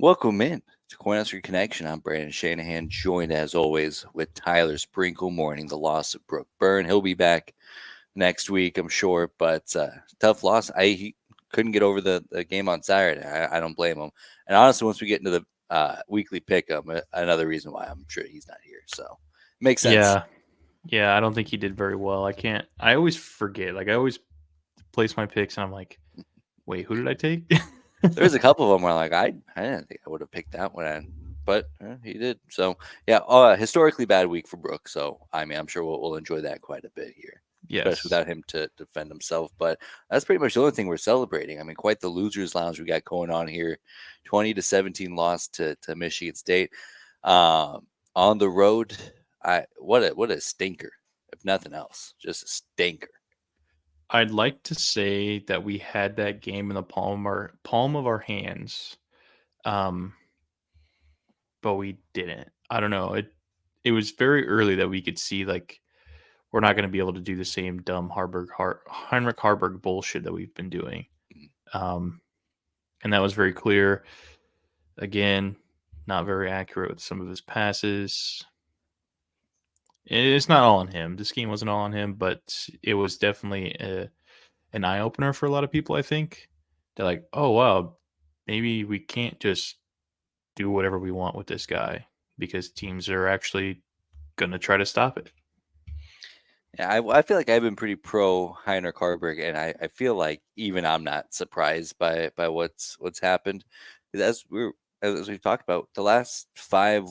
Welcome in to Cornhusker Connection. I'm Brandon Shanahan, joined as always with Tyler Sprinkle, mourning the loss of Brooke Byrne. He'll be back next week, I'm sure, but tough loss. He couldn't get over the game on Saturday. I don't blame him. And honestly, once we get into the weekly pick-up, another reason why I'm sure he's not here. So makes sense. Yeah. Yeah, I don't think he did very well. I always forget. I always place my picks and I'm like, wait, who did I take? There's a couple of them where I didn't think I would have picked that one, but he did. So yeah, historically bad week for Brooke. So I mean, I'm sure we'll enjoy that quite a bit here, especially Yes. without him to defend himself. But that's pretty much the only thing we're celebrating. I mean, quite the losers lounge we got going on here. 20-17 loss to Michigan State on the road. What a stinker, if nothing else, just a stinker. I'd like to say that we had that game in the palm of our hands. Um, but we didn't. I don't know. It was very early that we could see we're not going to be able to do the same dumb Heinrich Harburg bullshit that we've been doing. Um, and that was very clear. Again, not very accurate with some of his passes. It's not all on him. This game wasn't all on him, but it was definitely an eye opener for a lot of people. I think they're like, "Oh wow, maybe we can't just do whatever we want with this guy because teams are actually gonna try to stop it." Yeah, I feel like I've been pretty pro Heinrich Harburg, and I feel like even I'm not surprised by what's happened. As we've talked about, the last 5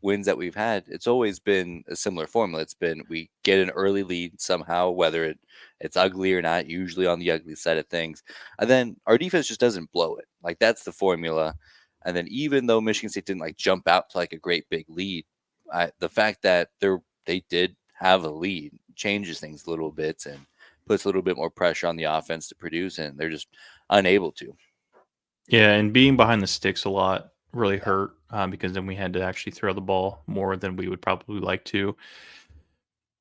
wins that we've had, it's always been a similar formula. It's been we get an early lead somehow, whether it's ugly or not, usually on the ugly side of things, and then our defense just doesn't blow it. Like that's the formula. And then even though Michigan State didn't jump out to a great big lead, the fact that they did have a lead changes things a little bit and puts a little bit more pressure on the offense to produce, and they're just unable to. Yeah, and being behind the sticks a lot really hurt because then we had to actually throw the ball more than we would probably like to.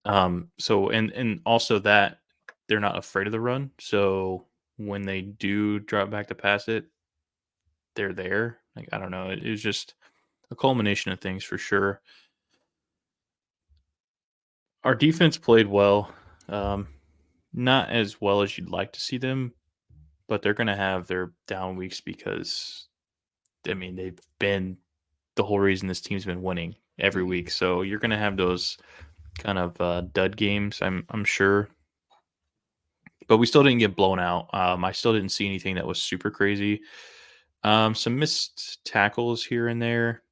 So and also that they're not afraid of the run. So when they do drop back to pass it, they're there. I don't know. It was just a culmination of things for sure. Our defense played well. Um, Not as well as you'd like to see them, but they're going to have their down weeks because I mean they've been the whole reason this team's been winning every Mhm. week. So you're going to have those kind of dud games. I'm sure, but we still didn't get blown out. I still didn't see anything that was super crazy. Some missed tackles here and there.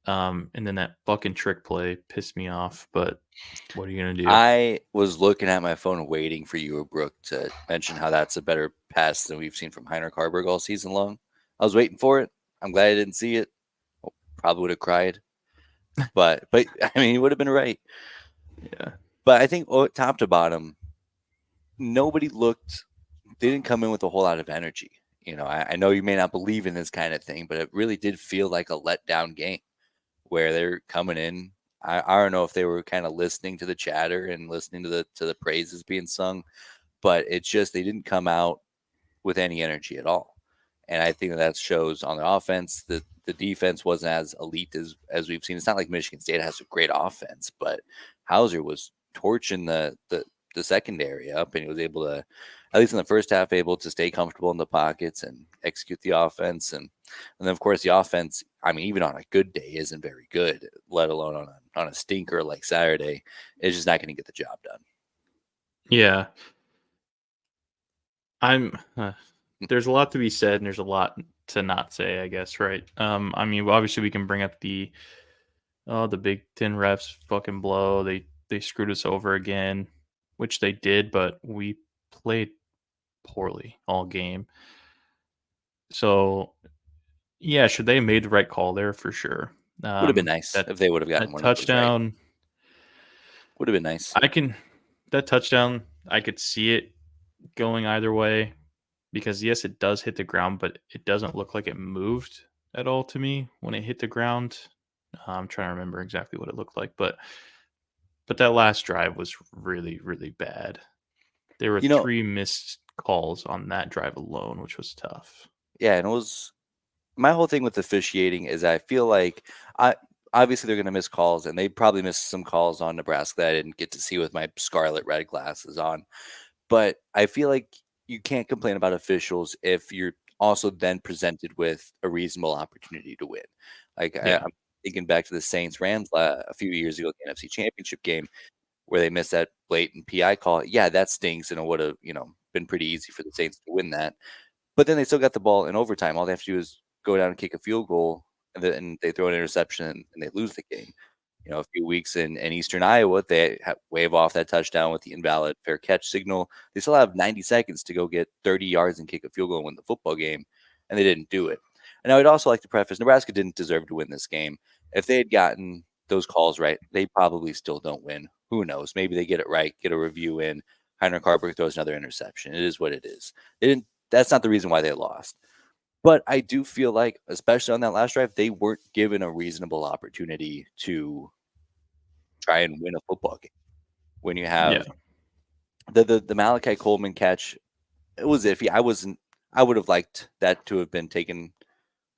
And then that fucking trick play pissed me off. But what are you gonna do? I was looking at my phone waiting for you, Brooke, to mention how that's a better pass than we've seen from Heinrich Harburg all season long. I was waiting for it. I'm glad I didn't see it. Probably would have cried, but I mean, he would have been right. Yeah, But I think top to bottom, nobody looked. They didn't come in with a whole lot of energy. I know you may not believe in this kind of thing, but it really did feel like a letdown game where they're coming in. I don't know if they were kind of listening to the chatter and listening to the praises being sung, but it's just they didn't come out with any energy at all. And I think that shows on the offense. The defense wasn't as elite as we've seen. It's not like Michigan State has a great offense, but Hauser was torching the secondary up, and he was able to, at least in the first half, able to stay comfortable in the pockets and execute the offense. And then of course the offense, I mean, even on a good day, isn't very good, let alone on a stinker like Saturday. It's just not going to get the job done. yeah. I'm. There's a lot to be said, and there's a lot to not say. I guess, right? I mean, obviously, we can bring up the Big Ten refs fucking blow. They screwed us over again, which they did, but we played poorly all game. So yeah, should they have made the right call there for sure? Would have been nice That if they would have gotten that one of those right. touchdown, Would have been nice. I can that touchdown, I could see it going either way because yes, it does hit the ground, but it doesn't look like it moved at all to me when it hit the ground. I'm trying to remember exactly what it looked like, but that last drive was really really bad. There were You know, 3 missed calls on that drive alone, which was tough. yeah, and it was. my whole thing with officiating is I feel like I obviously they're going to miss calls, and they probably missed some calls on Nebraska that I didn't get to see with my scarlet red glasses on. But I feel like you can't complain about officials if you're also then presented with a reasonable opportunity to win. Like Yeah. I'm thinking back to the Saints Rams a few years ago, the NFC Championship game where they missed that blatant PI call. Yeah, that stinks, and it would have been pretty easy for the Saints to win that. But then they still got the ball in overtime. All they have to do is go down and kick a field goal, and then they throw an interception and they lose the game. A few weeks in Eastern Iowa, they wave off that touchdown with the invalid fair catch signal. They still have 90 seconds to go get 30 yards and kick a field goal and win the football game, and they didn't do it. And I would also like to preface Nebraska didn't deserve to win this game. If they had gotten those calls right, they probably still don't win. Who knows? Maybe they get it right, get a review in. Heinrich Harburg throws another interception. It is what it is. They didn't. That's not the reason why they lost. But I do feel like, especially on that last drive, they weren't given a reasonable opportunity to try and win a football game. When you Yeah. have the Malachi Coleman catch, it was iffy. I would have liked that to have been taken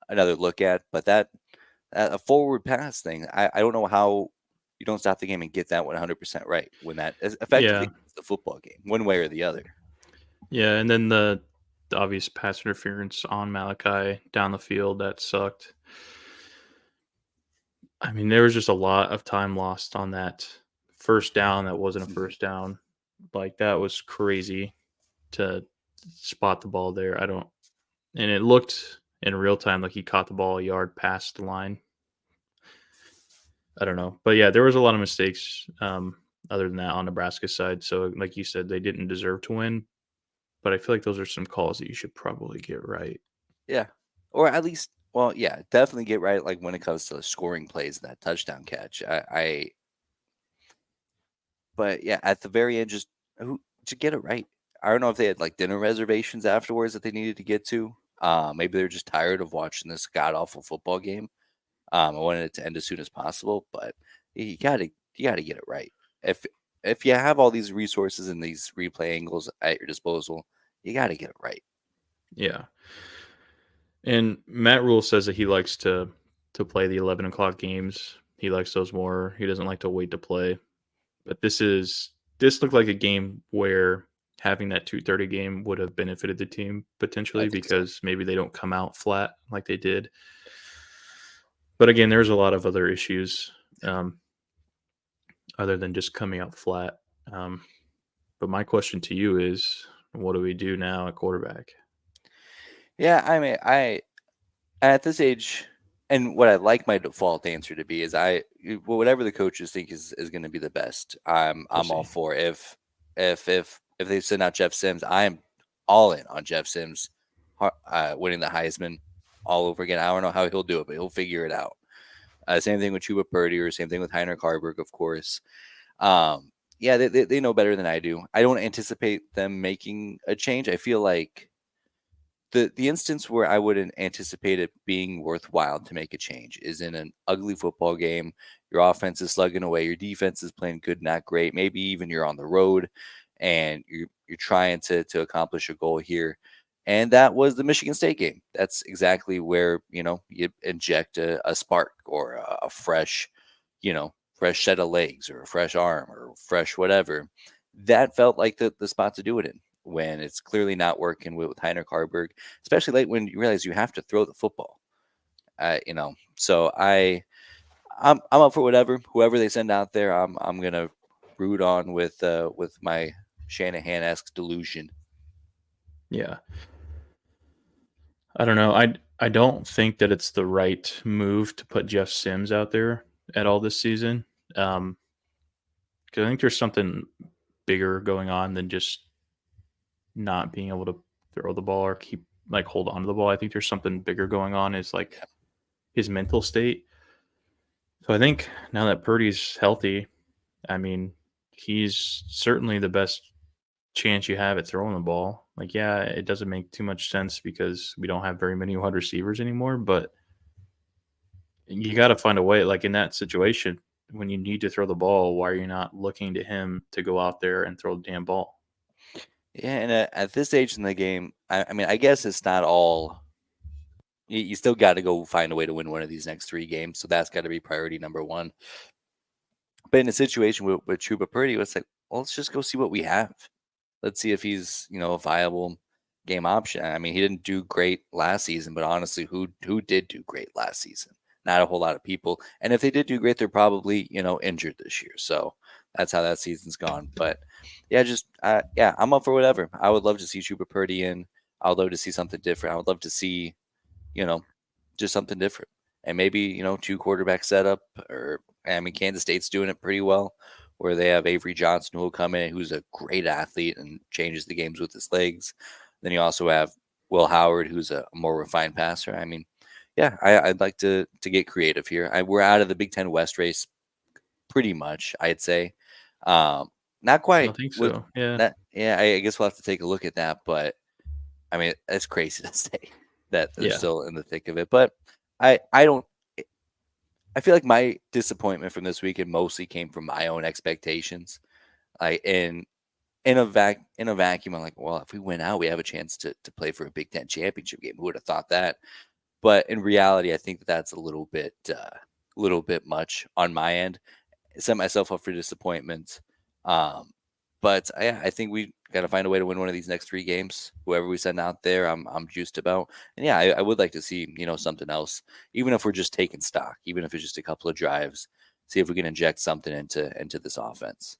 another look at, but that a forward pass thing, I don't know how you don't stop the game and get that 100% right when that is effectively Yeah. the football game, one way or the other. Yeah. And then the obvious pass interference on Malachi down the field that sucked. I mean, there was just a lot of time lost on that first down that wasn't a Mhm. first down. Like that was crazy to spot the ball there. I don't and it looked in real time like he caught the ball a yard past the line. I don't know. But yeah, there was a lot of mistakes other than that on Nebraska's side. So like you said, they didn't deserve to win, but I feel like those are some calls that you should probably get right. Yeah. Or at least, well, yeah, definitely get right. Like when it comes to scoring plays, that touchdown catch. But yeah, at the very end, just get it right. I don't know if they had like dinner reservations afterwards that they needed to get to. Maybe they're just tired of watching this god awful football game. I wanted it to end as soon as possible, but you gotta get it right. If if you have all these resources and these replay angles at your disposal, you gotta get it right. Yeah. And Matt Rule says that he likes to play the 11 o'clock games. He likes those more. He doesn't like to wait to play. But this looked like a game where having that 2:30 game would have benefited the team I potentially think so. because maybe they don't come out flat like they did. But again, there's a lot of other issues um, other than just coming out flat. Um, but my question to you is, what do we do now at quarterback? Yeah, I mean, I at this age, and what I like my default answer to be is whatever the coaches think is going to be the best. We'll I'm all see. for. If they send out Jeff Sims, I am all in on Jeff Sims winning the Heisman all over again. I don't know how he'll do it, but he'll figure it out. Same thing with Chuba Purdy, or same thing with Heinrich Harburg, of course. Yeah, they know better than I do. I don't anticipate them making a change. I feel like the instance where I wouldn't anticipate it being worthwhile to make a change is in an ugly football game. Your offense is slugging away, your defense is playing good, not great. Maybe even you're on the road and you're trying to accomplish a goal here. And that was the Michigan State game. That's exactly where, you inject a spark or a fresh, fresh set of legs or a fresh arm or fresh whatever. That felt like the spot to do it in when it's clearly not working with Heinrich Harburg, especially late when you realize you have to throw the football. So I'm up for whoever they send out there. I'm gonna root on with my Shanahan-esque delusion. Yeah. I don't know. I don't think that it's the right move to put Jeff Sims out there at all this season. Um, 'Cause I think there's something bigger going on than just not being able to throw the ball or keep like hold on to the ball. I think there's something bigger going on is like Yeah, his mental state. So I think now that Purdy's healthy, I mean, he's certainly the best chance you have at throwing the ball. Like, yeah, it doesn't make too much sense because we don't have very many wide receivers anymore, but you got to find a way. Like in that situation, when you need to throw the ball, why are you not looking to him to go out there and throw the damn ball? yeah, and at this age in the game, I mean, I guess it's not all You still got to go find a way to win one of these next 3 games. So that's got to be priority number one. But in a situation with Chuba Purdy, it's like, well, let's just go see what we have. Let's see if he's, a viable game option. I mean, he didn't do great last season, but honestly, who did do great last season? Not a whole lot of people. And if they did do great, they're probably, injured this year. So that's how that season's gone. But yeah, I'm up for whatever. I would love to see Chuba Purdy in. I would love to see something different. I would love to see, you know, just something different. And maybe, 2 quarterback setup, or I mean, Kansas State's doing it pretty well, where they have Avery Johnson who will come in, who's a great athlete and changes the games with his legs. Then you also have Will Howard, who's a more refined passer. I mean, yeah, I'd like to get creative here. We're out of the Big Ten West race pretty much, I'd say. Not I quite think with so. Yeah. that. Yeah, I guess we'll have to take a look at that. But I mean, it's crazy to say that they're Yeah. still in the thick of it. But I don't. I feel like my disappointment from this weekend mostly came from my own expectations. Like in a vacuum, I'm like, well, if we win out, we have a chance to play for a Big Ten championship game. Who would have thought that? But in reality, I think that's a little bit much on my end. Set myself up for disappointment. Um, but I think we got to find a way to win one of these next 3 games. Whoever we send out there, I'm juiced about. And yeah, I would like to see something else, even if we're just taking stock, even if it's just a couple of drives. See if we can inject something into this offense.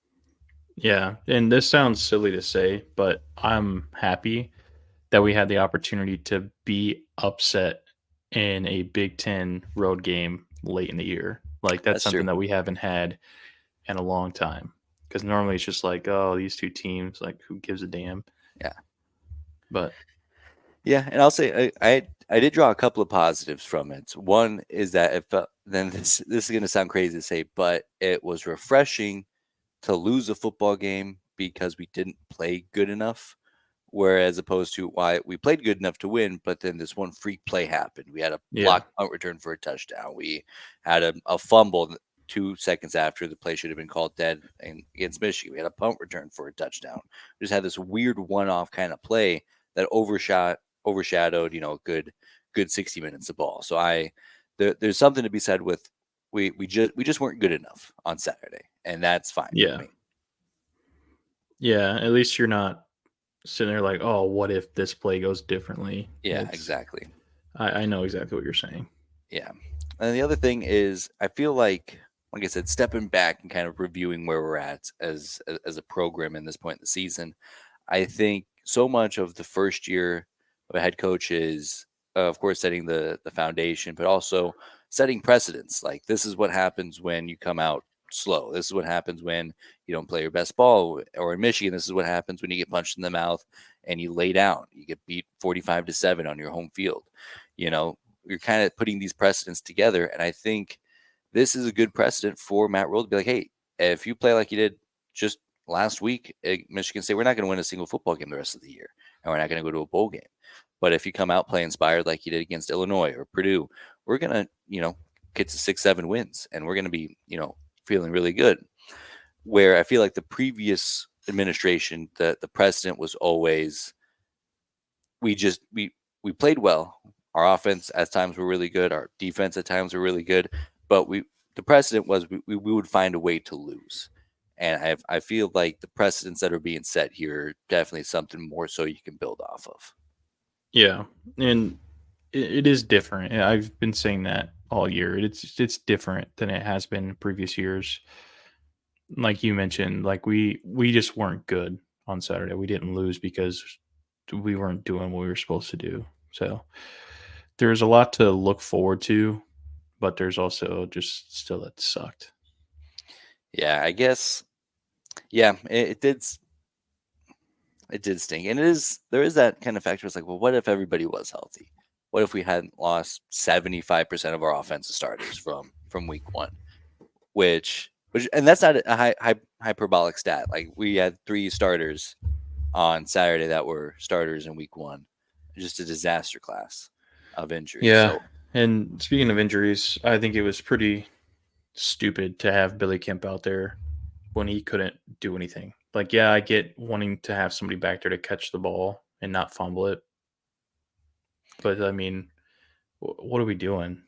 Yeah. And this sounds silly to say, but I'm happy that we had the opportunity to be upset in a Big Ten road game late in the year. Like that's That's something true. that we haven't had in a long time. Because normally it's just like, oh, these two teams, like who gives a damn? Yeah, But yeah. And I'll say I did draw a couple of positives from it. One is that it felt, then this is going to sound crazy to say, but it was refreshing to lose a football game because we didn't play good enough. Whereas opposed to why we played good enough to win, but then this one freak play happened. We had a yeah, blocked punt return for a touchdown. We had a fumble 2 seconds after the play should have been called dead against Michigan. We had a punt return for a touchdown. We just had this weird one-off kind of play that overshadowed, a good 60 minutes of ball. So there's something to be said with we just weren't good enough on Saturday, and that's fine with yeah, me. yeah. At least you're not sitting there like, oh, what if this play goes differently? Yeah, It's exactly. I know exactly what you're saying. Yeah. And the other thing is I feel like I said, stepping back and kind of reviewing where we're at as a program in this point in the season, I think so much of the first year of a head coach is, of course, setting the foundation, but also setting precedents. Like this is what happens when you come out slow. This is what happens when you don't play your best ball. Or in Michigan, this is what happens when you get punched in the mouth and you lay down. You get beat 45-7 on your home field. You know, you're kind of putting these precedents together, and I think this is a good precedent for Matt Rule to be like, hey, if you play like you did just last week at Michigan State, we're not going to win a single football game the rest of the year, and we're not going to go to a bowl game. But if you come out play inspired like you did against Illinois or Purdue, we're going to, get to 6-7 wins, and we're going to be, feeling really good. Where I feel like the previous administration, the precedent was always we just we played well. Our offense at times were really good. Our defense at times were really good, but the precedent was we would find a way to lose. And I feel like the precedents that are being set here are definitely something more so you can build off of. Yeah, and it is different. Yeah, I've been saying that all year. It's different than it has been in previous years. Like you mentioned, like we just weren't good on Saturday. We didn't lose because we weren't doing what we were supposed to do. So there's a lot to look forward to, but there's also just still that sucked. Yeah, I guess. Yeah, it did stink, and there is that kind of factor. It's like, well, what if everybody was healthy? What if we hadn't lost 75% of our offensive starters from week one? Which and that's not a hyperbolic stat. Like we had 3 starters on Saturday that were starters in week one. Just a disaster class of injuries. Yeah. So And speaking of injuries, I think it was pretty stupid to have Billy Kemp out there when he couldn't do anything. Like, yeah, I get wanting to have somebody back there to catch the ball and not fumble it. But I mean, What are we doing?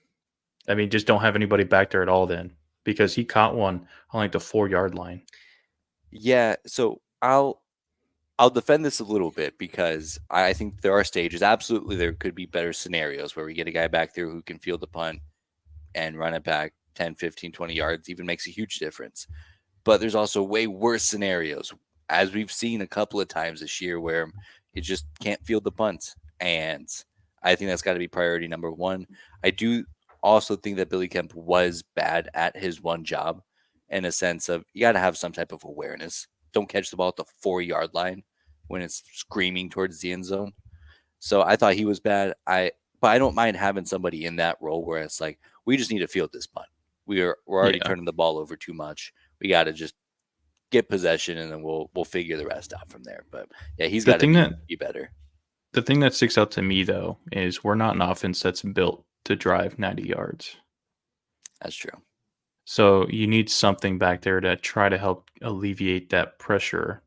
I mean, just don't have anybody back there at all then, because he caught one on like the 4-yard line. Yeah, so I'll defend this a little bit because I think there are stages. Absolutely, there could be better scenarios where we get a guy back there who can field the punt and run it back 10, 15, 20 yards, even makes a huge difference. But there's also way worse scenarios, as we've seen a couple of times this year, where you just can't field the punt. And I think that's got to be priority number one. I do also think that Billy Kemp was bad at his one job in a sense of you got to have some type of awareness. Don't catch the ball at the 4 yard line when it's screaming towards the end zone. So I thought he was bad. But I don't mind having somebody in that role where it's like we just need to field this punt. We're already Yeah. turning the ball over too much. We got to just get possession and then we'll figure the rest out from there. But yeah, he's The got to thing that be better. the thing that sticks out to me though is we're not an offense that's built to drive 90 yards. That's true. So you need something back there to try to help alleviate that pressure.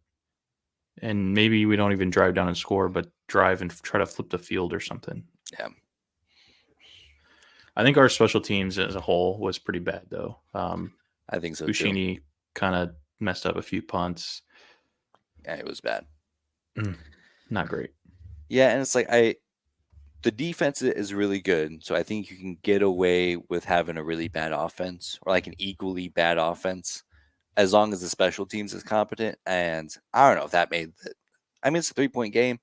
And maybe we don't even drive down and score, but drive and try to flip the field or something. Yeah, I think our special teams as a whole was pretty bad though. I think so too. Bushini kind of messed up a few punts. Yeah, it was bad. Not great. Yeah, and it's like the defense is really good, so I think you can get away with having a really bad offense or like an equally bad offense as long as the special teams is competent. And I don't know if that made the. I mean, it's a 3 point game.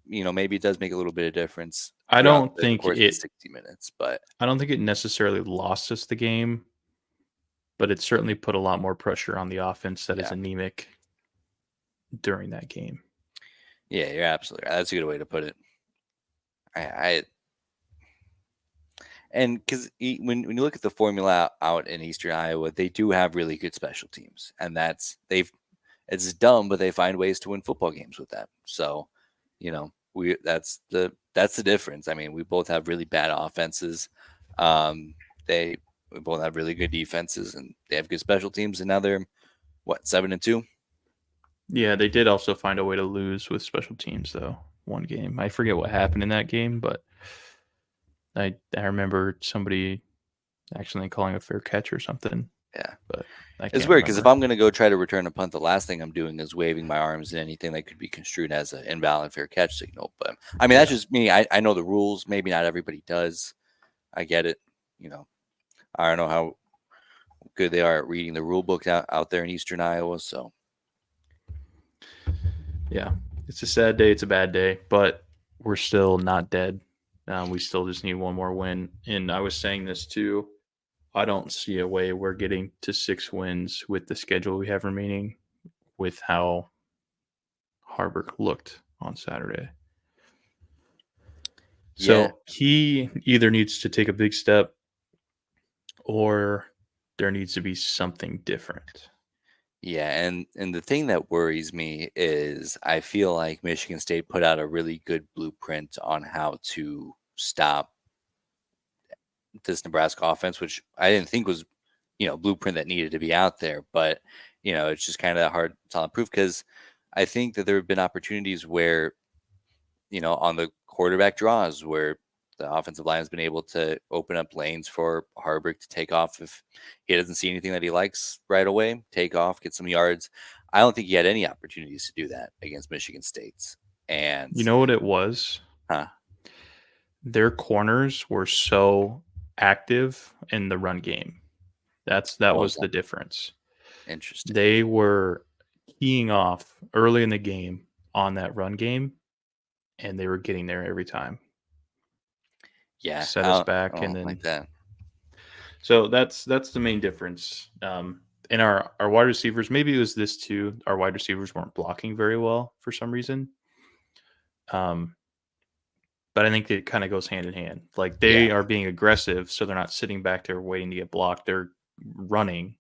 Maybe it does make a little bit of difference I throughout don't the think course of the it 60 minutes, but I don't think it necessarily lost us the game, but it certainly put a lot more pressure on the offense that is yeah, anemic during that game. yeah, you're absolutely right. That's a good way to put it. I and because when you look at the formula out in Eastern Iowa, they do have really good special teams, and it's dumb, but they find ways to win football games with that. So, that's the difference. I mean, we both have really bad offenses. Um, they we both have really good defenses, and they have good special teams. And now they're what 7-2. Yeah, they did also find a way to lose with special teams though. One game. I forget what happened in that game, but I remember somebody accidentally calling a fair catch or something, Yeah. but I It's can't weird because if remember. I'm going to go try to return a punt, the last thing I'm doing is waving my arms in anything that could be construed as an invalid fair catch signal. But I mean, that's Yeah. just me. I know the rules. Maybe not everybody does. I get it. You know, I don't know how good they are at reading the rule book out there in Eastern Iowa. So Yeah. It's a sad day, it's a bad day, but we're still not dead. We still just need one more win. And I was saying this too. I don't see a way we're getting to 6 wins with the schedule we have remaining with how Harburg looked on Saturday. yeah, So he either needs to take a big step or there needs to be something different. yeah, and the thing that worries me is I feel like Michigan State put out a really good blueprint on how to stop this Nebraska offense, which I didn't think was blueprint that needed to be out there. But it's just kind of hard to proof because I think that there have been opportunities where on the quarterback draws where the offensive line has been able to open up lanes for Harburg to take off if he doesn't see anything that he likes right away, take off, get some yards. I don't think he had any opportunities to do that against Michigan State's. And You know what it was? huh, Their corners were so active in the run game. That what was was that? the difference. Interesting. They were keying off early in the game on that run game, and they were getting there every time. Yeah, Set us I back, and don't like then that. so that's the main difference. And our wide receivers, maybe it was this too. Our wide receivers weren't blocking very well for some reason. Um, but I think it kind of goes hand in hand. Like Yeah, they are being aggressive, so they're not sitting back there waiting to get blocked. They're running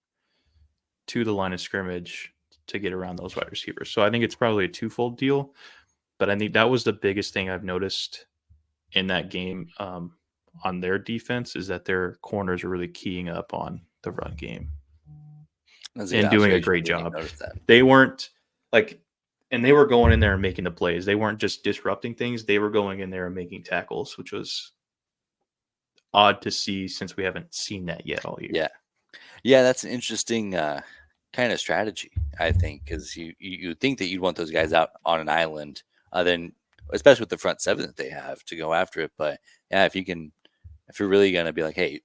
to the line of scrimmage to get around those wide receivers. So I think it's probably a twofold deal. But I think that was the biggest thing I've noticed in that game on their defense is that their corners are really keying up on the run game that's a good and doing a observation. I great didn't even job. notice that. They weren't like, and they were going in there and making the plays. They weren't just disrupting things. They were going in there and making tackles, which was odd to see since we haven't seen that yet all year. Yeah. Yeah, that's an interesting kind of strategy, I think, because you think that you'd want those guys out on an island, then especially with the front seven that they have to go after it. But yeah, if you're really gonna be like, hey,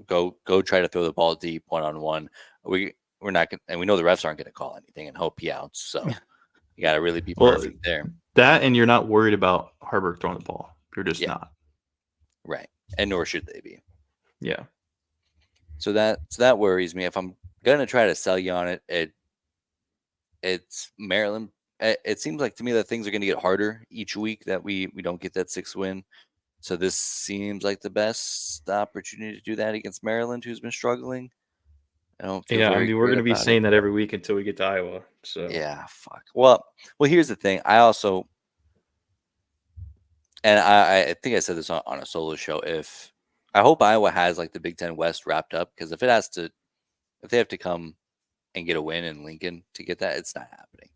go try to throw the ball deep 1-on-1, we're not gonna, and we know the refs aren't gonna call anything and hope he outs. So you got to really be Well, perfect there. that and you're not worried about Harburg throwing the ball. You're just Yeah. not. Right, and nor should they be. Yeah. So that worries me. If I'm gonna try to sell you on it's Maryland. It seems like to me that things are gonna get harder each week that we don't get that 6th win. So this seems like the best opportunity to do that against Maryland, who's been struggling. I don't feel Yeah, I very mean, we're great going to be about it. saying that every week until we get to Iowa. So Yeah, fuck. Well, here's the thing. I also, and I think I said this on a solo show. If I hope Iowa has like the Big Ten West wrapped up, because if they have to come and get a win in Lincoln to get that, it's not happening.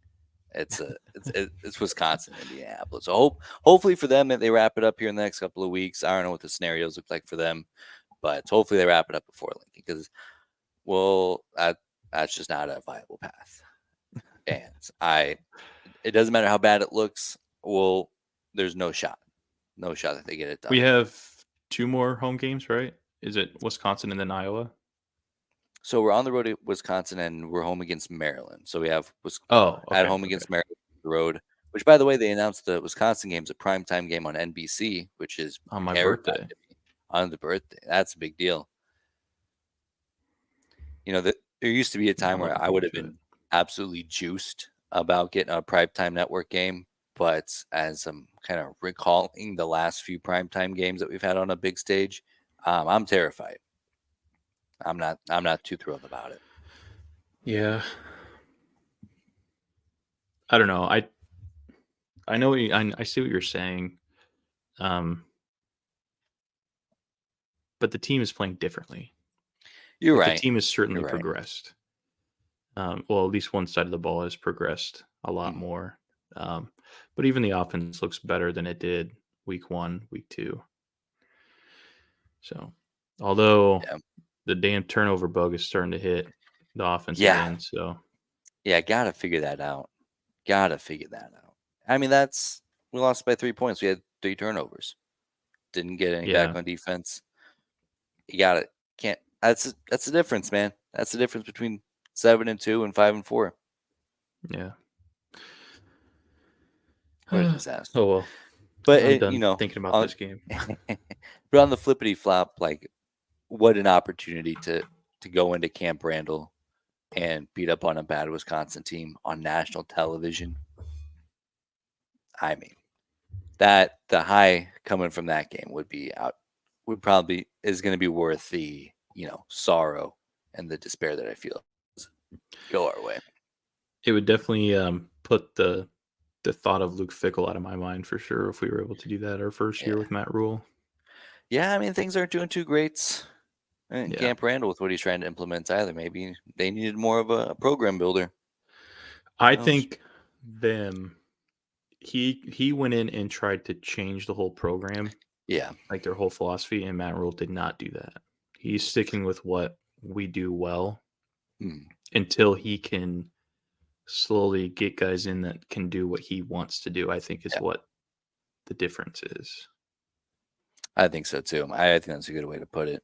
It's Wisconsin, Indianapolis. So hopefully for them that they wrap it up here in the next couple of weeks. I don't know what the scenarios look like for them, but hopefully they wrap it up before Lincoln, because that's just not a viable path. And it doesn't matter how bad it looks. Well, there's no shot that they get it done. we have 2 more home games, right? Is it Wisconsin and then Iowa? So we're on the road at Wisconsin and we're home against Maryland. So we have Oh, at okay. home against Maryland the road. Which, by the way, they announced the Wisconsin game's a primetime game on NBC, which is On my terrifying birthday. to me. On the birthday, that's a big deal. There used to be a Yeah, time I'm where looking I would forward have to it. been absolutely juiced about getting a primetime network game, but as I'm kind of recalling the last few primetime games that we've had on a big stage, I'm terrified. I'm not too thrilled about it. Yeah. I don't know. I know I see what you're saying. Um, but the team is playing differently. You're Like the right. team has certainly You're right. progressed. Well, at least one side of the ball has progressed a lot Mhm. more. But even the offense looks better than it did week 1, week 2. So, although Yeah. the damn turnover bug is starting to hit the offense Yeah. again, so Yeah. Gotta figure that out. I mean, we lost by 3 points. We had 3 turnovers. Didn't get any back yeah, on defense. You got it. Can't. That's the difference, man. That's the difference between 7-2 and 5-4. yeah. What a Oh disaster. well, But I'm done thinking about on this game. but on the flippity flop, like what an opportunity to go into Camp Randall and beat up on a bad Wisconsin team on national television. I mean, that the high coming from that game would probably is going to be worth the sorrow and the despair that I feel go our way. It would definitely put the thought of Luke Fickle out of my mind for sure if we were able to do that our first year Yeah, with Matt Rule. yeah. I mean, things aren't doing too great in Yeah. Camp Randall with what he's trying to implement either. Maybe they needed more of a program builder. I Who knows? think them he went in and tried to change the whole program, Yeah. like their whole philosophy, and Matt Rule did not do that. He's sticking with what we do well Hmm. until he can slowly get guys in that can do what he wants to do, I think is Yeah. what the difference is. I think so too. I think that's a good way to put it.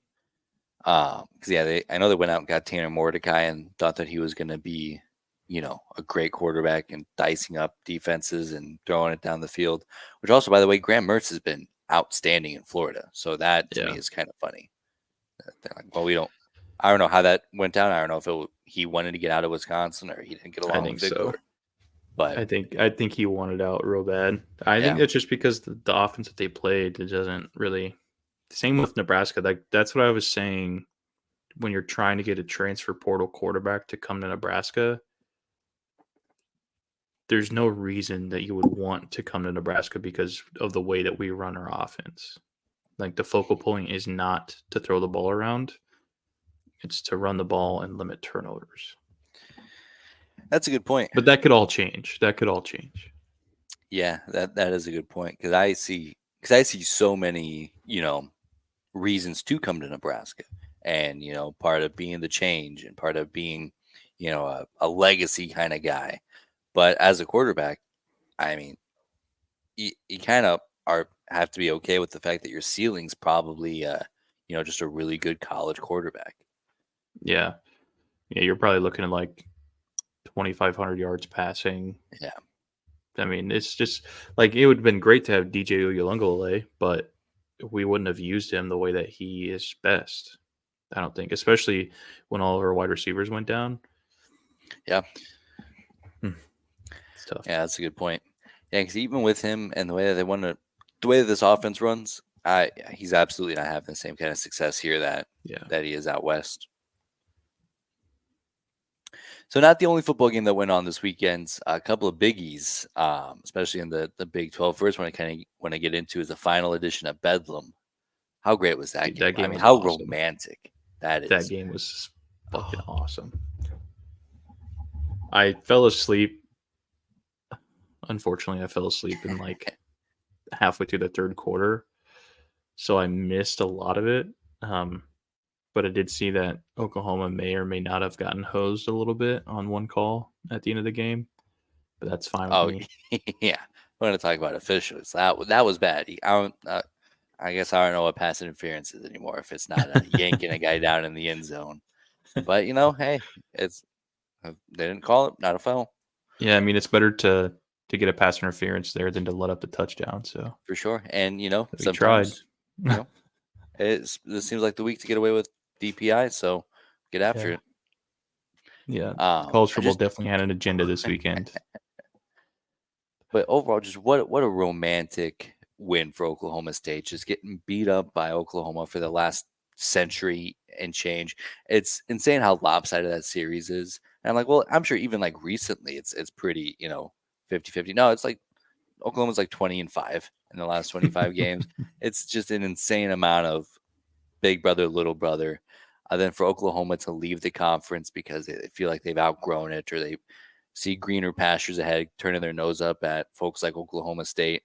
Because I know they went out and got Tanner Mordecai and thought that he was going to be, a great quarterback and dicing up defenses and throwing it down the field. Which also, by the way, Graham Mertz has been outstanding in Florida. So that to me Yeah. is kind of funny. They're like, well, we don't. I don't know how that went down. I don't know if he wanted to get out of Wisconsin or he didn't get I along with think so. Fickler. But I think he wanted out real bad. I think yeah, that's just because the offense that they played, it doesn't really. Same with Nebraska. Like that's what I was saying when you're trying to get a transfer portal quarterback to come to Nebraska. There's no reason that you would want to come to Nebraska because of the way that we run our offense. Like the focal point is not to throw the ball around; it's to run the ball and limit turnovers. that's a good point. But that could all change. That could all change. Yeah, that is a good point because I see so many, reasons to come to Nebraska, and part of being the change and part of being a legacy kind of guy. But as a quarterback, I mean, you kind of are have to be okay with the fact that your ceiling's probably just a really good college quarterback. Yeah. Yeah, you're probably looking at like 2,500 yards passing. Yeah. I mean, it's just like it would have been great to have DJ Uyalungolele, but we wouldn't have used him the way that he is best. I don't think, especially when all of our wide receivers went down. Yeah. Hmm, it's tough. Yeah, that's a good point. Yeah, because even with him and the way that the way that this offense runs, he's absolutely not having the same kind of success here Yeah. that he is out west. So not the only football game that went on this weekend. A couple of biggies, especially in the Big 12. First one I kind of want to get into is the final edition of Bedlam. How great was that Dude, game? that I game mean, was how awesome. romantic that That is. game was fucking Oh, awesome. I fell asleep. Unfortunately, I fell asleep in like halfway through the third quarter, so I missed a lot of it. Um, but I did see that Oklahoma may or may not have gotten hosed a little bit on one call at the end of the game, but that's fine with oh me. yeah. We're going to talk about officials. That was bad. I guess I don't know what pass interference is anymore if it's not yanking a guy down in the end zone. But hey, it's they didn't call it, not a foul Yeah, I mean it's better to get a pass interference there than to let up the touchdown. So for sure. And we tried. sometimes you know this seems like the week to get away with DPI. So get after Yeah, it. yeah. Um, College I football just definitely had an agenda this weekend. But overall, just what a romantic win for Oklahoma State. Just getting beat up by Oklahoma for the last century and change. It's insane how lopsided that series is. And I'm like, well, I'm sure even like recently it's pretty, 50-50. No, it's like Oklahoma's like 20-5 in the last 25 games. It's just an insane amount of big brother, little brother. Then for Oklahoma to leave the conference because they feel like they've outgrown it or they see greener pastures ahead, turning their nose up at folks like Oklahoma State.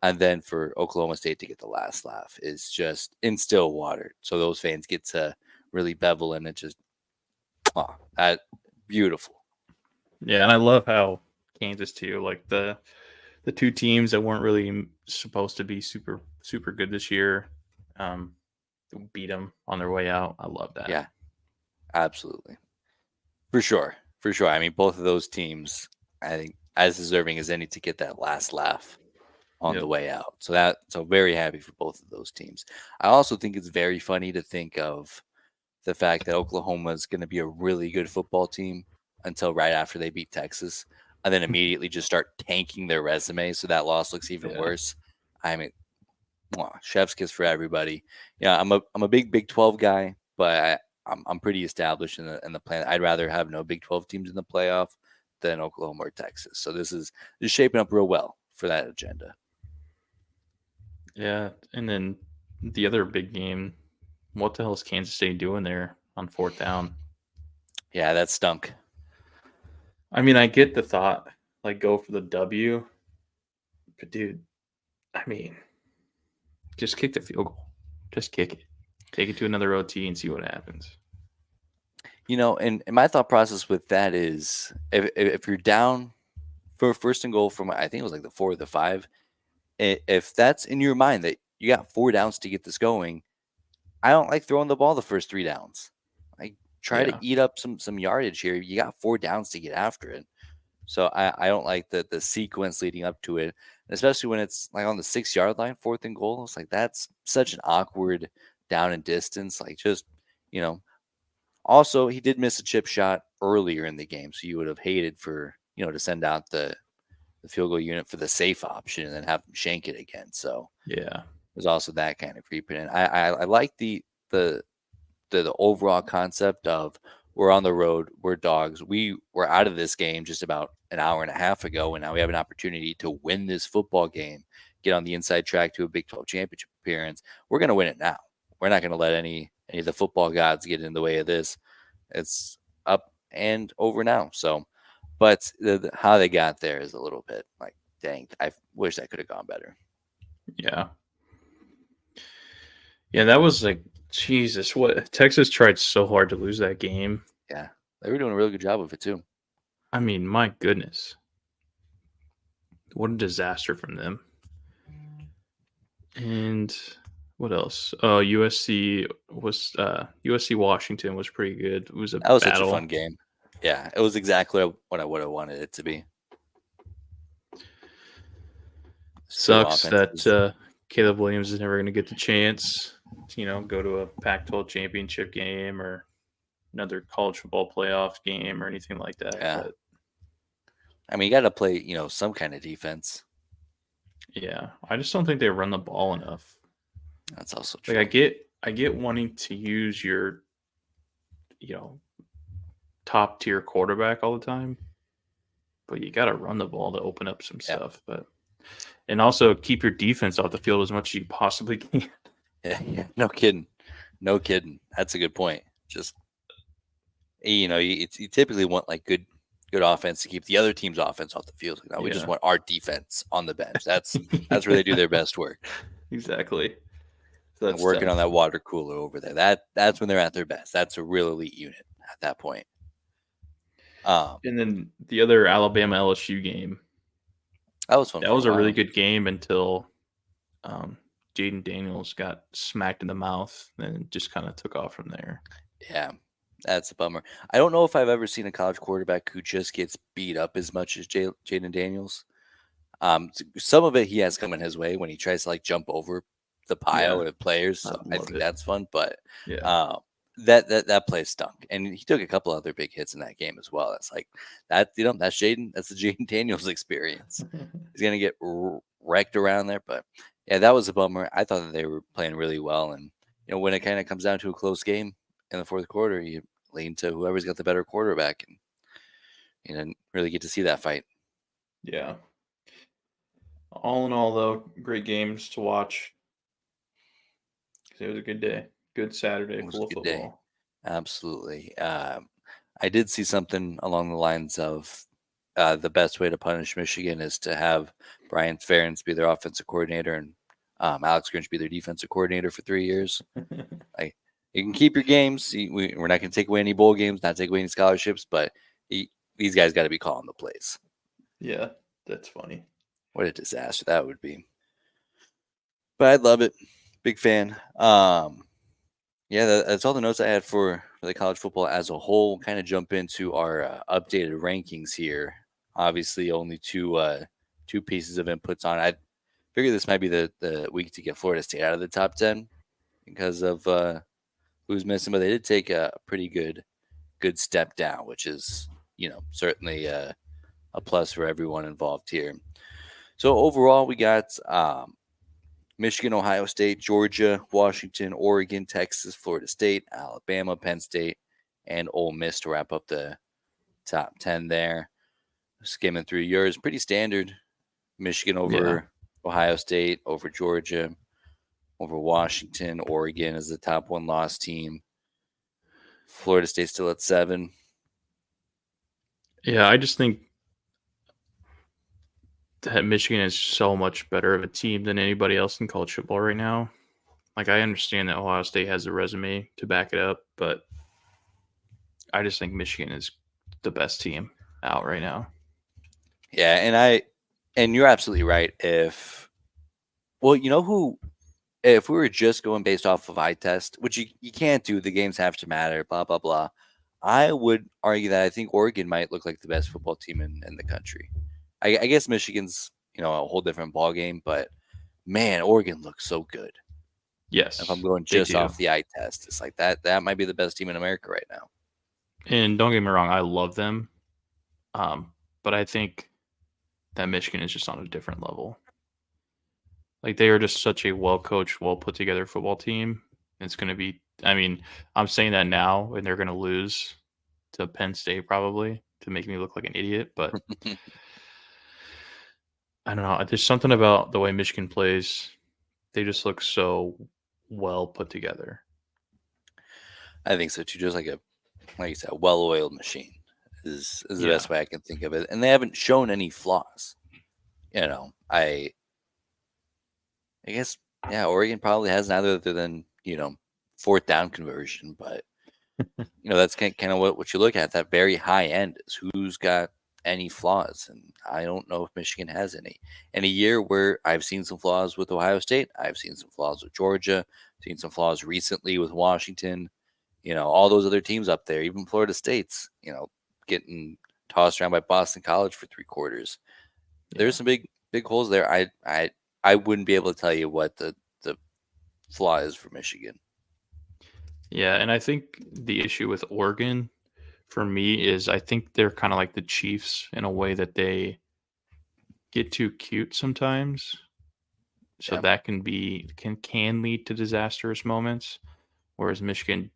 And then for Oklahoma State to get the last laugh is just in Stillwater. So those fans get to really bevel and it just, that beautiful. Yeah, and I love how Kansas too, like the two teams that weren't really supposed to be super good this year, um, beat them on their way out. I love that. Yeah, absolutely. For sure. For sure. I mean, both of those teams, I think, as deserving as any to get that last laugh on the Yep. way out. So very happy for both of those teams. I also think it's very funny to think of the fact that Oklahoma is going to be a really good football team until right after they beat Texas, and then immediately just start tanking their resume so that loss looks even Yeah. worse. I mean, chef's kiss for everybody. Yeah, I'm a big Big 12 guy, but I'm pretty established in the plan. I'd rather have no Big 12 teams in the playoff than Oklahoma or Texas. So this is shaping up real well for that agenda. Yeah. And then the other big game, what the hell is Kansas State doing there on fourth down? Yeah, that stunk. I mean, I get the thought, like go for the W, but dude, I mean, just kick the field goal. Just kick it. Take it to another OT and see what happens. And my thought process with that is if you're down for first and goal from I think it was like the 4 or the 5, if that's in your mind that you got 4 downs to get this going, I don't like throwing the ball the first 3 downs. I try to Yeah. eat up some yardage here. You got 4 downs to get after it. So I don't like the sequence leading up to it, especially when it's like on the 6-yard line, fourth and goal. It's like that's such an awkward down and distance. Like just, you know, also he did miss a chip shot earlier in the game. So you would have hated for, to send out the field goal unit for the safe option and then have them shank it again. So Yeah. there's also that kind of creeping in. I like the the overall concept of we're on the road, we're dogs. We were out of this game just about an hour and a half ago, and now we have an opportunity to win this football game, get on the inside track to a Big 12 championship appearance. We're going to win it now. We're not going to let any of the football gods get in the way of this. It's up and over now. So, but how they got there is a little bit like, dang, I wish that could have gone better. Yeah. Yeah, that was like Jesus. What Texas tried so hard to lose that game. Yeah, they were doing a really good job of it too. I mean, my goodness, what a disaster from them. And what else? USC Washington was pretty good. It was a That was such a fun battle. game. Yeah, it was exactly what I would have wanted it to be. It's two Sucks that offenses. Caleb Williams is never going to get the chance to, go to a Pac-12 championship game or another college football playoff game or anything like that. Yeah, But I mean, you got to play, some kind of defense. yeah, I just don't think they run the ball enough. That's also Like true. I get wanting to use your, you know, top tier quarterback all the time, but you got to run the ball to open up some Yeah. stuff. But and also keep your defense off the field as much as you possibly can. Yeah, no kidding. No kidding. That's a good point. Just you typically want like good offense to keep the other team's offense off the field. No, we just Yeah. want our defense on the bench. That's where they do their best work. Exactly. So And that's working on tough. that water cooler over there. That's when they're at their best. That's a real elite unit at that point. Um, And then the other Alabama LSU game, that was fun that for a was a really while. good game until um, Jaden Daniels got smacked in the mouth and just kind of took off from there. Yeah, that's a bummer. I don't know if I've ever seen a college quarterback who just gets beat up as much as Jaden Daniels. Some of it he has coming his way when he tries to like jump over the pile Yeah, of players. I So I love think it. that's fun. But Yeah. um, that play stunk, and he took a couple other big hits in that game as well. It's like that. That's Jaden. That's the Jaden Daniels experience. He's gonna get wrecked around there. But yeah, that was a bummer. I thought that they were playing really well, and when it kind of comes down to a close game in the fourth quarter, you lean to whoever's got the better quarterback, and you didn't really get to see that fight. Yeah. All in all, though, great games to watch. It was a good day. Good Saturday It was full a of good day. football. Absolutely. I did see something along the lines of the best way to punish Michigan is to have Brian Ferentz be their offensive coordinator and Alex Grinch be their defensive coordinator for 3 years. Like, you can keep your games. We're not going to take away any bowl games, not take away any scholarships, but these guys got to be calling the plays. Yeah, that's funny. What a disaster that would be. But I love it. Big fan. Yeah, that's all the notes I had for the college football as a whole. Kind of jump into our updated rankings here. Obviously, only two pieces of inputs on. I figure this might be the week to get Florida State out of the top 10 because of who's missing, but they did take a pretty good step down, which is certainly a plus for everyone involved here. So overall, we got Michigan, Ohio State, Georgia, Washington, Oregon, Texas, Florida State, Alabama, Penn State, and Ole Miss to wrap up the top 10 there. Skimming through yours, pretty standard. Michigan Yeah. over Ohio State, over Georgia, over Washington, Oregon is the top one loss team. Florida State still at 7. Yeah, I just think that Michigan is so much better of a team than anybody else in college football right now. Like, I understand that Ohio State has a resume to back it up, but I just think Michigan is the best team out right now. Yeah, and you're absolutely right. If we were just going based off of eye test, which you can't do, the games have to matter, blah, blah, blah. I would argue that I think Oregon might look like the best football team in the country. I guess Michigan's, a whole different ball game, but man, Oregon looks so good. If I'm Yes, going they just do. off the eye test, it's like that might be the best team in America right now. And don't get me wrong, I love them. But I think that Michigan is just on a different level. Like, they are just such a well coached, well put together football team. It's going to be, I mean, I'm saying that now, and they're going to lose to Penn State probably to make me look like an idiot. But I don't know. There's something about the way Michigan plays. They just look so well put together. I think so too. Just like you said, a well-oiled machine is the Yeah. best way I can think of it, and they haven't shown any flaws. I guess, yeah, Oregon probably has neither than fourth down conversion. But that's kind of what you look at. That very high end is who's got any flaws, and I don't know if Michigan has any. In a year where I've seen some flaws with Ohio State, I've seen some flaws with Georgia, seen some flaws recently with Washington. All those other teams up there, even Florida State's, getting tossed around by Boston College for 3/4. There's some big holes there. I wouldn't be able to tell you what the flaw is for Michigan. Yeah, and I think the issue with Oregon for me is I think they're kind of like the Chiefs in a way that they get too cute sometimes. So Yeah. that can lead to disastrous moments, whereas Michigan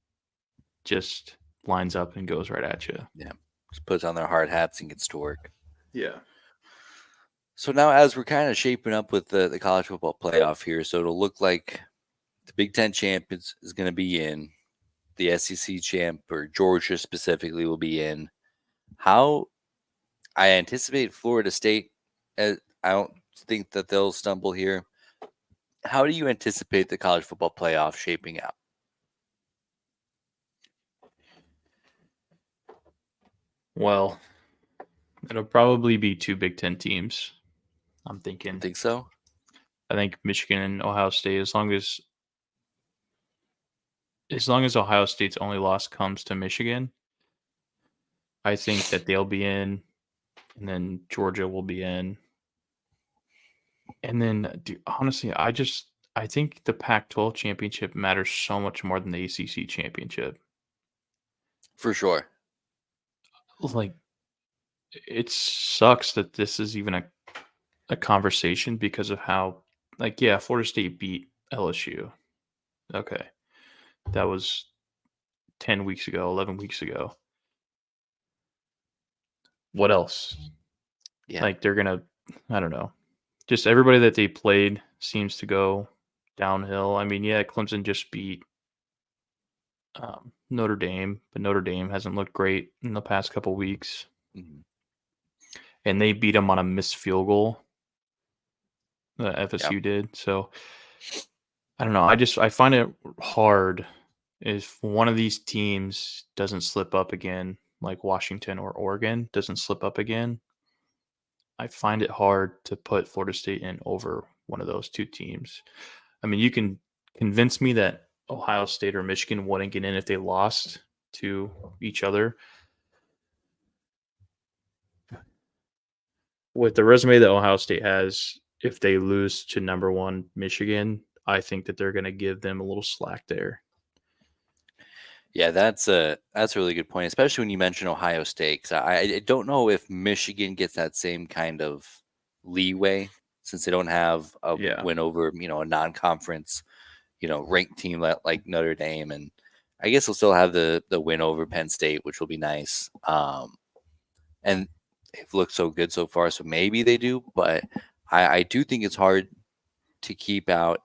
just lines up and goes right at you. Yeah. Just puts on their hard hats and gets to work. Yeah. So now, as we're kind of shaping up with the college football playoff here, so it'll look like the Big Ten champ is going to be in, the SEC champ, or Georgia specifically, will be in. How I anticipate Florida State, I don't think that they'll stumble here. How do you anticipate the college football playoff shaping out? Well, it'll probably be two Big Ten teams. I'm thinking. Think so? I think Michigan and Ohio State, as long as Ohio State's only loss comes to Michigan, I think that they'll be in, and then Georgia will be in. And then, honestly, I think the Pac-12 championship matters so much more than the ACC championship. For sure. Like, it sucks that this is even a conversation because of how, Florida State beat LSU. Okay. That was 10 weeks ago, 11 weeks ago. What else? Yeah. Like, I don't know. Just everybody that they played seems to go downhill. I mean, yeah, Clemson just beat Notre Dame, but Notre Dame hasn't looked great in the past couple weeks. Mm-hmm. And they beat them on a missed field goal. FSU did. So I don't know. I find it hard if one of these teams doesn't slip up again, like Washington or Oregon doesn't slip up again. I find it hard to put Florida State in over one of those two teams. I mean, you can convince me that Ohio State or Michigan wouldn't get in if they lost to each other. With the resume that Ohio State has, if they lose to number one Michigan, I think that they're going to give them a little slack there. Yeah, that's a really good point, especially when you mention Ohio State. 'Cause I don't know if Michigan gets that same kind of leeway since they don't have a win over a non-conference ranked team like Notre Dame, and I guess they'll still have the win over Penn State, which will be nice. And they've looked so good so far, so maybe they do, but I do think it's hard to keep out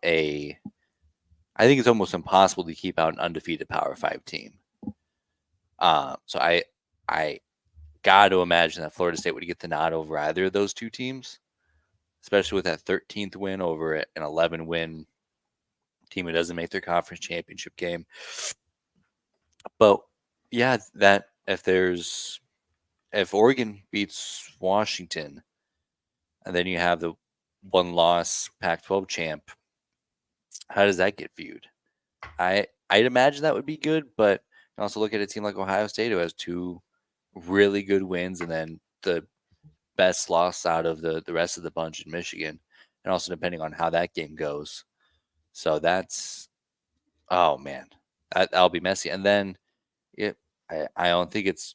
I think it's almost impossible to keep out an undefeated Power 5 team. So I got to imagine that Florida State would get the nod over either of those two teams, especially with that 13th win over an 11-win team who doesn't make their conference championship game. But yeah, that if Oregon beats Washington, and then you have the one-loss Pac-12 champ, how does that get viewed? I'd imagine that would be good, but you can also look at a team like Ohio State who has two really good wins and then the best loss out of the rest of the bunch in Michigan, and also depending on how that game goes. So oh man, that'll be messy. And then I don't think it's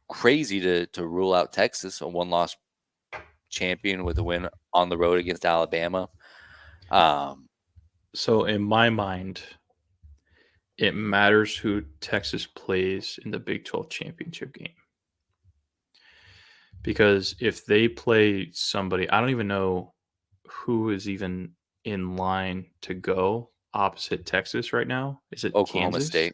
crazy to rule out Texas, a one-loss champion with a win on the road against Alabama. So in my mind, it matters who Texas plays in the Big 12 championship game. Because if they play somebody, I don't even know who is even in line to go opposite Texas right now. Is it Oklahoma Kansas? State.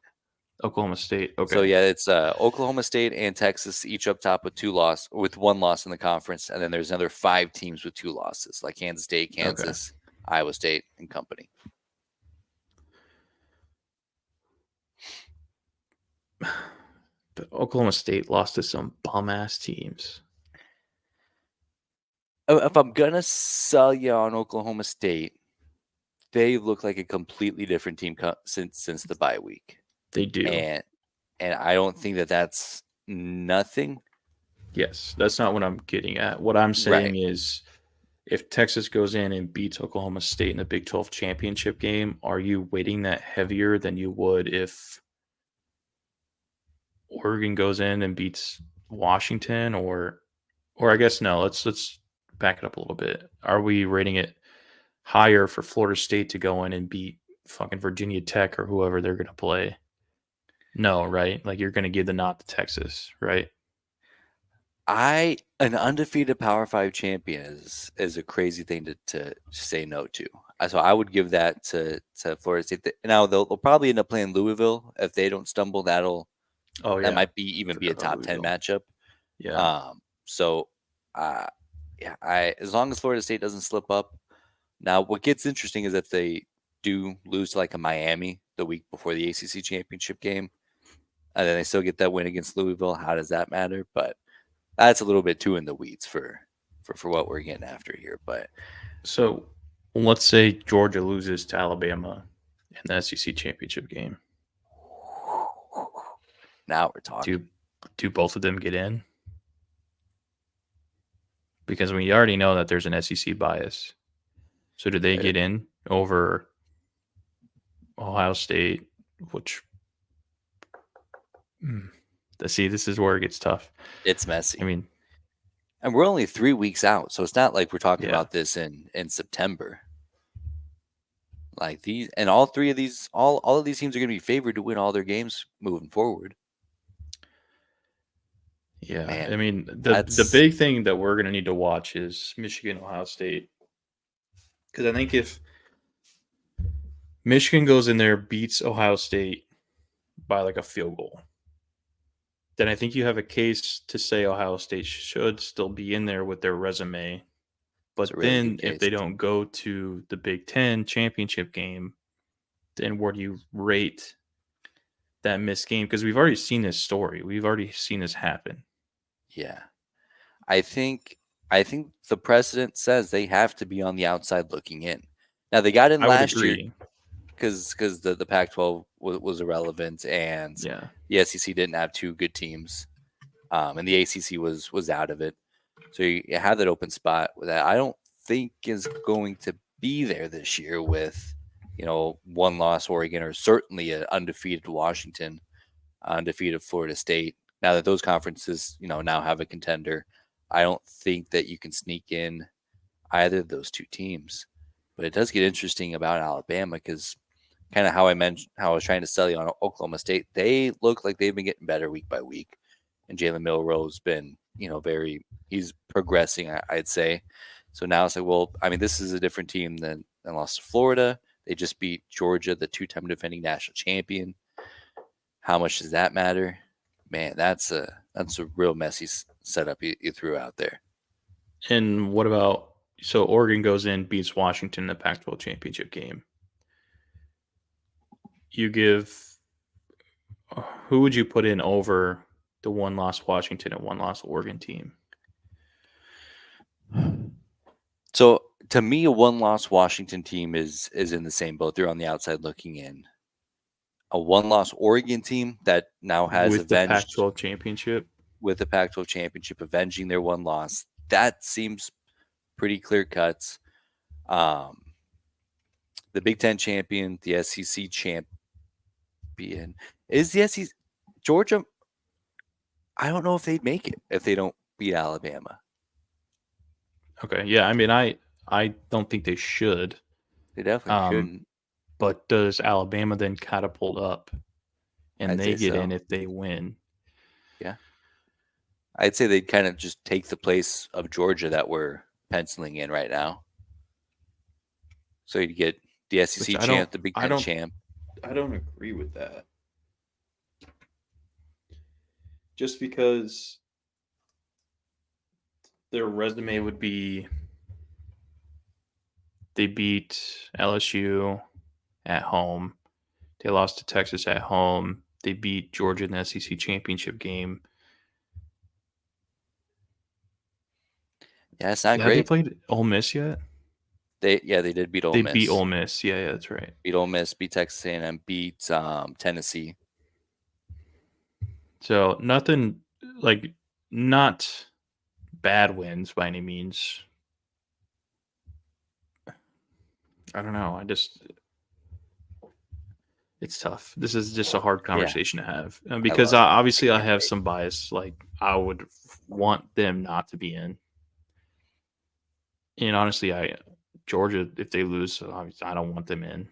Oklahoma State. Okay. So yeah, it's Oklahoma State and Texas each up top with one loss in the conference, and then there's another 5 teams with 2 losses, like Kansas State, Kansas, Iowa State, and company. But Oklahoma State lost to some bum ass teams. If I'm gonna sell you on Oklahoma State, they look like a completely different team since the bye week, They do. and I don't think that that's nothing. Yes, that's not what I'm getting at. What I'm saying Right. is if Texas goes in and beats Oklahoma State in the Big 12 championship game, are you weighting that heavier than you would if Oregon goes in and beats Washington or I guess no, let's back it up a little bit. Are we rating it higher for Florida State to go in and beat fucking Virginia Tech or whoever they're going to play? No, right? Like you're going to give the nod to Texas, right? An undefeated Power Five champion is a crazy thing to say no to. So I would give that to Florida State. Now they'll probably end up playing Louisville if they don't stumble. Oh That yeah. might be even be Forgot a about top 10 Louisville. matchup. Yeah. So uh, yeah, I as long as Florida State doesn't slip up. Now what gets interesting is if they do lose to like a Miami the week before the ACC championship game, and then they still get that win against Louisville. How does that matter? But that's a little bit too in the weeds for what we're getting after here. But So let's say Georgia loses to Alabama in the SEC championship game. now we're talking. Do do both of them get in? Because we already know that there's an SEC bias. So do they Uh, get in over Ohio State? Which mm, see, this is where it gets tough. It's I messy. mean, And we're only 3 weeks out, so it's not like we're talking yeah. about this in September. Like these, and all three of these, all of these teams are going to be favored to win all their games moving forward. Yeah. I Man, mean, the that's big thing that we're going to need to watch is Michigan Ohio State. Cuz I think if Michigan goes in there beats Ohio State by like a field goal, then I think you have a case to say Ohio State should still be in there with their resume. a But really then good if case. they don't go to the Big Ten championship game, then where do you rate that missed game? Because we've already seen this story. We've already seen this happen. Yeah, I think the precedent says they have to be on the outside looking in. Now they got in I would last year agree. because the Pac-12 was irrelevant and Yeah. the SEC didn't have two good teams, and the ACC was out of it. So you have that open spot that I don't think is going to be there this year with one loss Oregon or certainly an undefeated Washington, undefeated Florida State. Now that those conferences now have a contender, I don't think that you can sneak in either of those two teams. But it does get interesting about Alabama because kind of how I mentioned how I was trying to sell you on Oklahoma State. They look like they've been getting better week by week, and Jalen Milroe's been he's progressing. I'd say. So now it's like, well, I mean, this is a different team than lost to Florida. They just beat Georgia, the two-time defending national champion. How much does that matter? Man, that's a real messy setup you threw out there. And what about so Oregon goes in, beats Washington in the Pac-12 championship game. You give who would you put in over the one loss Washington and one loss Oregon team? So to me, a one-loss Washington team is in the same boat. They're on the outside looking in. A one-loss Oregon team that now has With the avenged Pac-12 championship, with the Pac-12 championship, avenging their one loss. That seems pretty clear cuts. Um, the Big Ten champion, the SEC champion, is the SEC Georgia. I don't know if they'd make it if they don't beat Alabama. okay, yeah. I mean, I don't think they should. They definitely Um, shouldn't. but does Alabama then catapult up and I'd they say get in so. if they win? Yeah, I'd say they'd kind of just take the place of Georgia that we're penciling in right now. So you'd get the Which SEC champ, the Big Ten champ. I don't agree with that. Just because their resume would be they beat LSU at home. They lost to Texas at home. They beat Georgia in the SEC championship game. Yeah, it's not Have they great. played Ole Miss yet? They did beat Ole They beat Miss. Ole Miss. Yeah, that's right. Beat Ole Miss, beat Texas A&M, beat Tennessee. So nothing like not bad wins by any means. I don't know. It's tough. This is just a hard Yeah, conversation to have I because love it. I obviously I can't have wait. some bias. Like I would want them not to be in. And honestly, I Georgia if they lose, I don't want them in.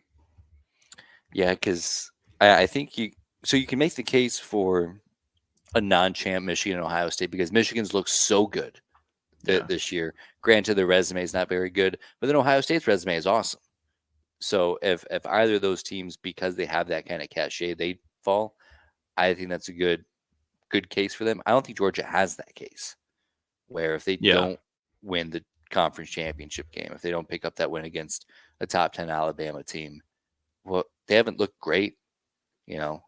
Yeah, because I think you can make the case for a non-champ Michigan and Ohio State because Michigan's looked so good Yeah, this year. Granted, their resume is not very good, but then Ohio State's resume is awesome. So if either of those teams, because they have that kind of cachet, they fall, I think that's a good case for them. I don't think Georgia has that case where if they yeah, don't win the conference championship game, if they don't pick up that win against a top 10 Alabama team, well, they haven't looked great, you know.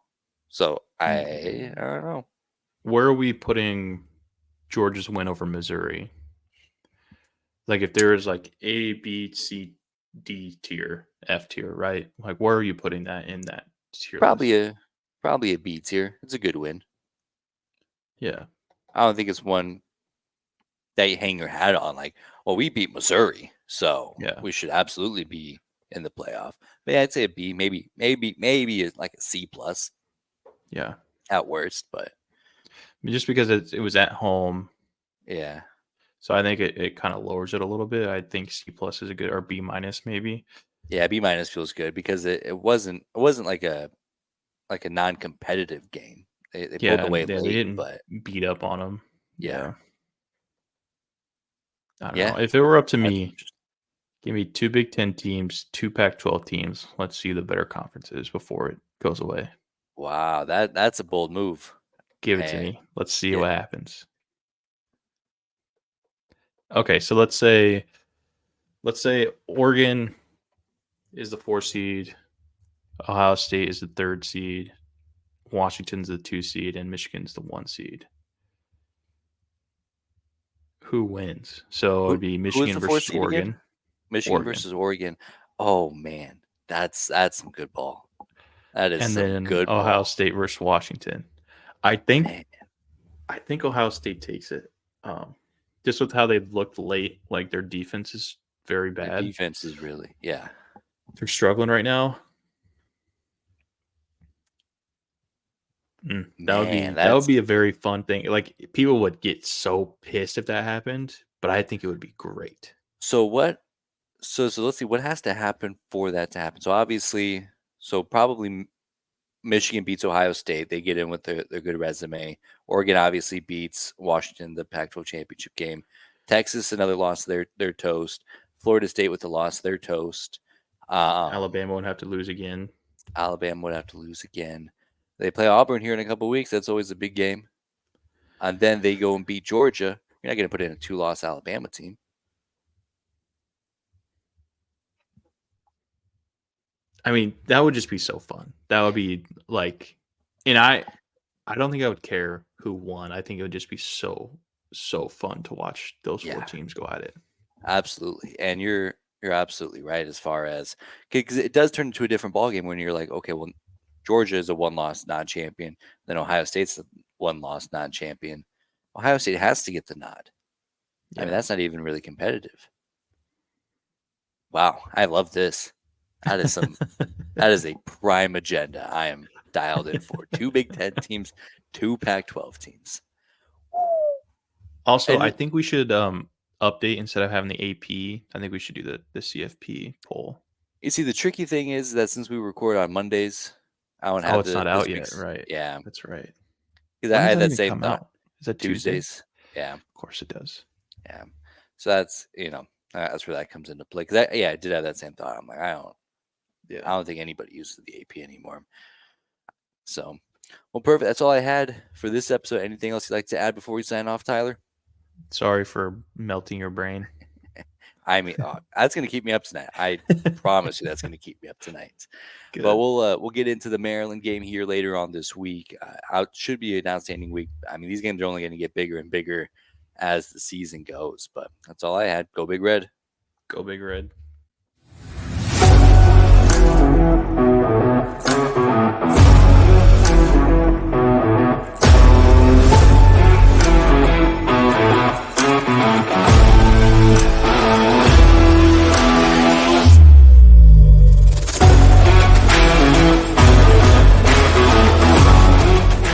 So I Mm, don't know. where are we putting Georgia's win over Missouri? Like if there is like A, B, C, D tier, F tier, right? Like where are you putting that in that tier Probably list? a B tier. It's a good win. Yeah, I don't think it's one that you hang your hat on. Like, well, we beat Missouri, so yeah, we should absolutely be in the playoff. But yeah, I'd say a B, maybe like a C plus yeah. at worst. But Just because it was at home, yeah, so I think it kind of lowers it a little bit. I think C plus is a good or B minus maybe. yeah, B minus feels good because it wasn't like a non competitive game. They pulled Yeah, away and they late, didn't but beat up on them. yeah, Yeah, I don't yeah, know. If it were up to that's me, interesting. give me two Big Ten teams, two Pac-12 teams. Let's see the better conferences before it goes away. Wow, that's a bold move. Give it to And me. Let's see yeah, what happens. Okay, so let's say Oregon is the 4 seed, Ohio State is the 3rd seed, Washington's the 2 seed, and Michigan's the 1 seed. Who wins? So it who would be who is Michigan the fourth versus seed again? Oregon. Michigan Oregon. versus Oregon. Oh man, that's some good ball. That is And some then good Ohio ball, State versus Washington. I think man. I think Ohio State takes it. Just with how they've looked late, like their defense is very Their bad. defense is really, yeah, They're struggling right now. That would man. be that would That's be a very fun thing. Like people would get so pissed if that happened, but I think it would be great. so what? So let's see what has to happen for that to happen. So obviously, so probably Michigan beats Ohio State. They get in with their good resume. Oregon obviously beats Washington the Pac-12 championship game. Texas another loss. They're toast. Florida State with the loss. They're toast. Um, Alabama would have to lose again. Alabama would have to lose again. They play Auburn here in a couple weeks. That's always a big game. And then they go and beat Georgia. You're not going to put in a two-loss Alabama team. I mean, that would just be so fun. That would be like, and I don't think I would care who won. I think it would just be so fun to watch those four Yeah, teams go at it. absolutely. And you're absolutely right as far as because it does turn into a different ballgame when you're like, okay, well, Georgia is a one-loss non-champion, then Ohio State's a one-loss non-champion. Ohio State has to get the nod. I mean, Yeah. that's not even really competitive. Wow, I love this. That is some that is a prime agenda. I am dialed in for two Big Ten teams, two Pac-12 teams. Also, I And think we should update instead of having the AP. I think we should do the CFP poll. you see, the tricky thing is that since we record on Mondays, I don't Oh, have it's not this out yet, week's. right? Yeah, That's right. because When I does had that that even same come thought. out? Is that Tuesday? Tuesdays. Yeah, Of course it does. yeah. So that's that's where that comes into play. Because I did have that same thought. I'm like, I Yeah. don't think anybody uses the AP anymore. So, well, perfect. That's all I had for this episode. Anything else you'd like to add before we sign off, Tyler? Sorry for melting your brain. I mean, that's going to keep me up tonight. I promise you that's going to keep me up tonight. But Good. we'll get into the Maryland game here later on this week. Should be an outstanding week. I mean, these games are only going to get bigger and bigger as the season goes. But that's all I had. Go Big Red. Go Big Red.